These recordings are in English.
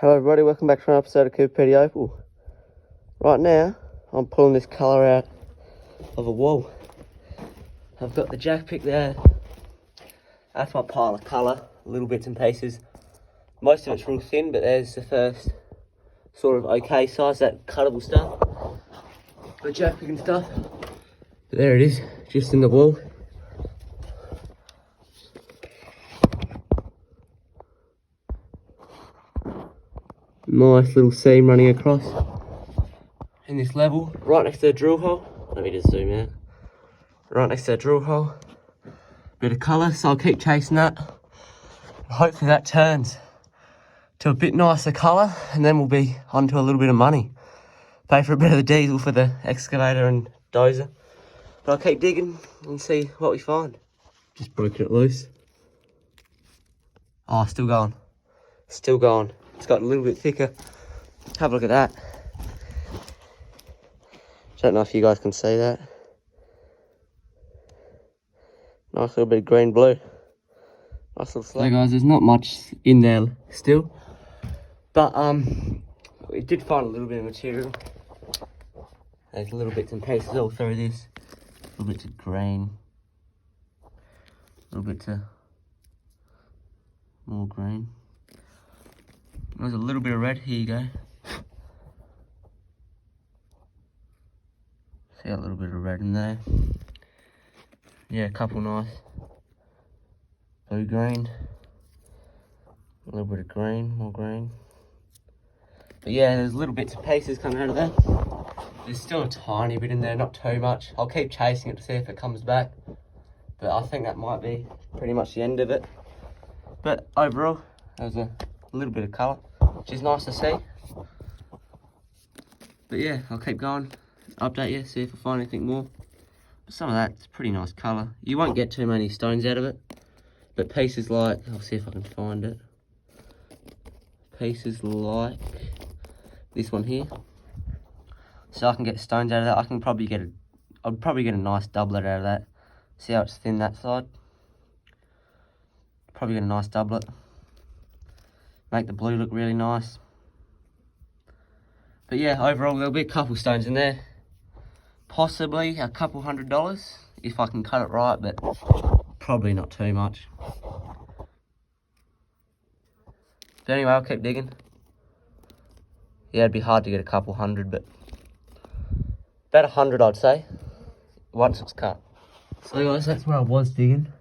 Hello everybody, welcome back to another episode of Coober Pedy Opal. Right now, I'm pulling this colour out of a wall. I've got the jack pick there. That's my pile of colour, little bits and pieces. Most of it's real thin, but there's the first sort of okay size, that cuttable stuff. The jack pick and stuff. But there it is, just in the wall. Nice little seam running across in this level, right next to the drill hole. Let me just zoom out. Right next to the drill hole. Bit of colour, so I'll keep chasing that. Hopefully that turns to a bit nicer colour, and then we'll be onto a little bit of money. Pay for a bit of the diesel for the excavator and dozer. But I'll keep digging and see what we find. Just broken it loose. Oh, still going. Still going. It's got a little bit thicker. Have a look at that. Don't know if you guys can see that. Nice little bit of green blue. Nice little slab. So guys, there's not much in there still. But we did find a little bit of material. There's little bits and pieces all through this. Little bits of green. Little bits of more green. There's a little bit of red, here you go. See a little bit of red in there. Yeah, a couple nice. Blue green. A little bit of green, more green. But yeah, there's little bits and pieces coming out of there. There's still a tiny bit in there, not too much. I'll keep chasing it to see if it comes back. But I think that might be pretty much the end of it. But overall, there's a little bit of colour, which is nice to see. But yeah, I'll keep going, update you, see if I find anything more. But some of that's pretty nice colour. You won't get too many stones out of it, but pieces like, I'll see if I can find it. Pieces like this one here. So I can get stones out of that. I can probably get I'd probably get a nice doublet out of that. See how it's thin that side? Probably get a nice doublet. Make the blue look really nice. But yeah, overall there'll be a couple stones in there. Possibly a couple $100 if I can cut it right, but probably not too much. But anyway, I'll keep digging. Yeah, it'd be hard to get a couple hundred, but about 100 I'd say, once it's cut. So guys, that's where I was digging.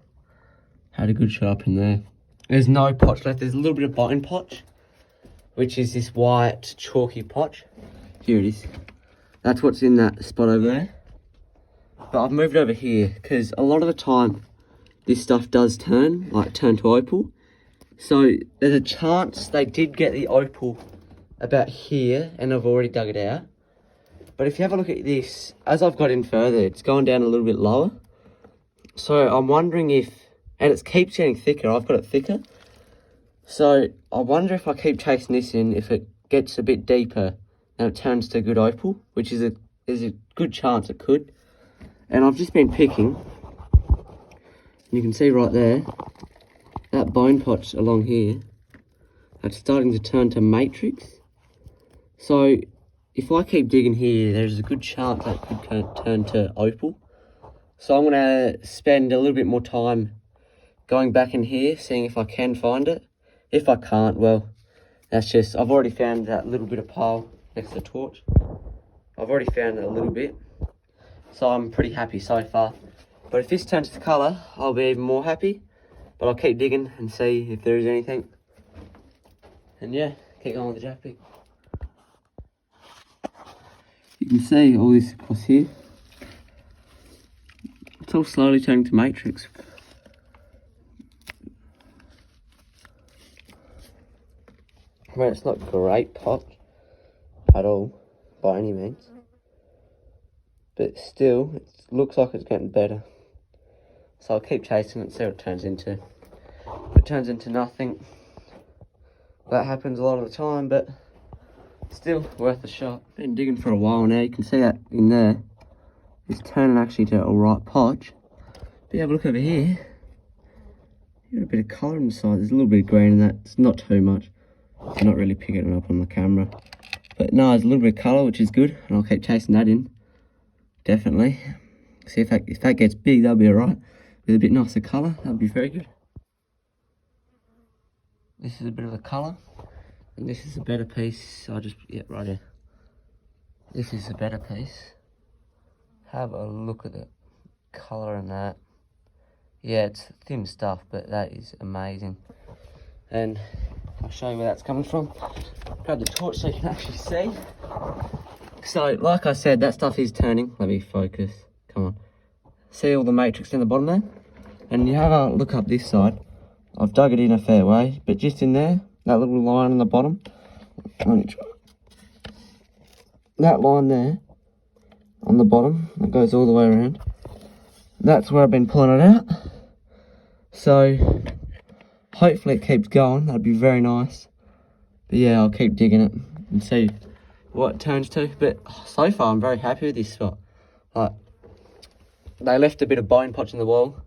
Had a good shot up in there. There's no potch left. There's a little bit of bone potch, which is this white chalky potch. Here it is. That's what's in that spot over there. But I've moved over here because a lot of the time this stuff does turn, like turn to opal. So there's a chance they did get the opal about here and I've already dug it out. But if you have a look at this, as I've got in further, it's going down a little bit lower. So I'm wondering if, and it keeps getting thicker, I've got it thicker. So I wonder if I keep chasing this in, if it gets a bit deeper and it turns to good opal, which is a good chance it could. And I've just been picking, and you can see right there, that bone potch along here, that's starting to turn to matrix. So if I keep digging here, there's a good chance that could turn to opal. So I'm going to spend a little bit more time going back in here, seeing if I can find it. If I can't, well, that's just, I've already found that little bit of pile next to the torch. I've already found it a little bit, so I'm pretty happy so far. But if this turns to colour, I'll be even more happy. But I'll keep digging and see if there is anything. And yeah, keep going with the jack pick. You can see all this across here. It's all slowly turning to matrix. I mean, it's not great potch at all, by any means. But still, it looks like it's getting better. So I'll keep chasing it and see what it turns into. If it turns into nothing, that happens a lot of the time, but still worth a shot. Been digging for a while now, you can see that in there. It's turning actually to a right potch. But have a look over here. You got a bit of colour inside. There's a little bit of green in that. It's not too much. I'm not really picking it up on the camera. But no, there's a little bit of colour, which is good, and I'll keep chasing that in. Definitely. See if that gets big, that'll be alright. With a bit nicer colour, that'll be very good. This is a bit of a colour, and this is a better piece. Right here. This is a better piece. Have a look at the colour in that. Yeah, it's thin stuff, but that is amazing. And I'll show you where that's coming from. Grab the torch so you can actually see. So, like I said, that stuff is turning. Let me focus. Come on. See all the matrix in the bottom there? And you have a look up this side. I've dug it in a fair way, but just in there, that little line on the bottom, that line there on the bottom, that goes all the way around, that's where I've been pulling it out. So hopefully it keeps going. That'd be very nice. But yeah, I'll keep digging it and see what it turns to. But so far I'm very happy with this spot. Like, they left a bit of bone potch in the wall.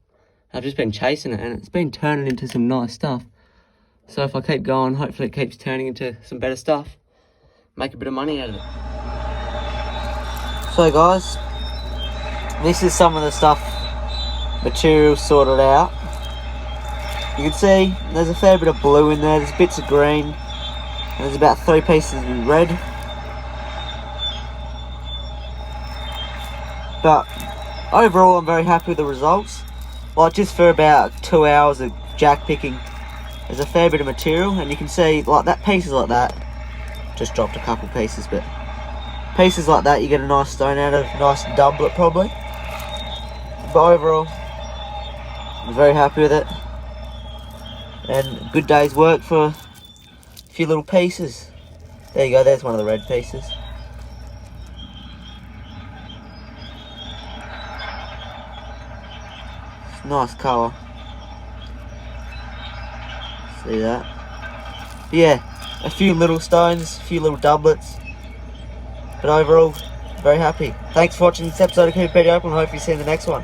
I've just been chasing it, and it's been turning into some nice stuff. So if I keep going, hopefully it keeps turning into some better stuff. Make a bit of money out of it. So guys, this is some of the stuff, material sorted out. You can see there's a fair bit of blue in there, there's bits of green, and there's about 3 pieces of red. But overall I'm very happy with the results. Like, just for about 2 hours of jack picking, there's a fair bit of material, and you can see like that, pieces like that, just dropped a couple pieces, but pieces like that you get a nice stone out of, nice doublet probably. But overall, I'm very happy with it, and a good day's work for a few little pieces. There you go, there's one of the red pieces. Nice colour. See that? Yeah, a few little stones, a few little doublets. But overall, very happy. Thanks for watching this episode of Coober Pedy Opal, and I hope you see you in the next one.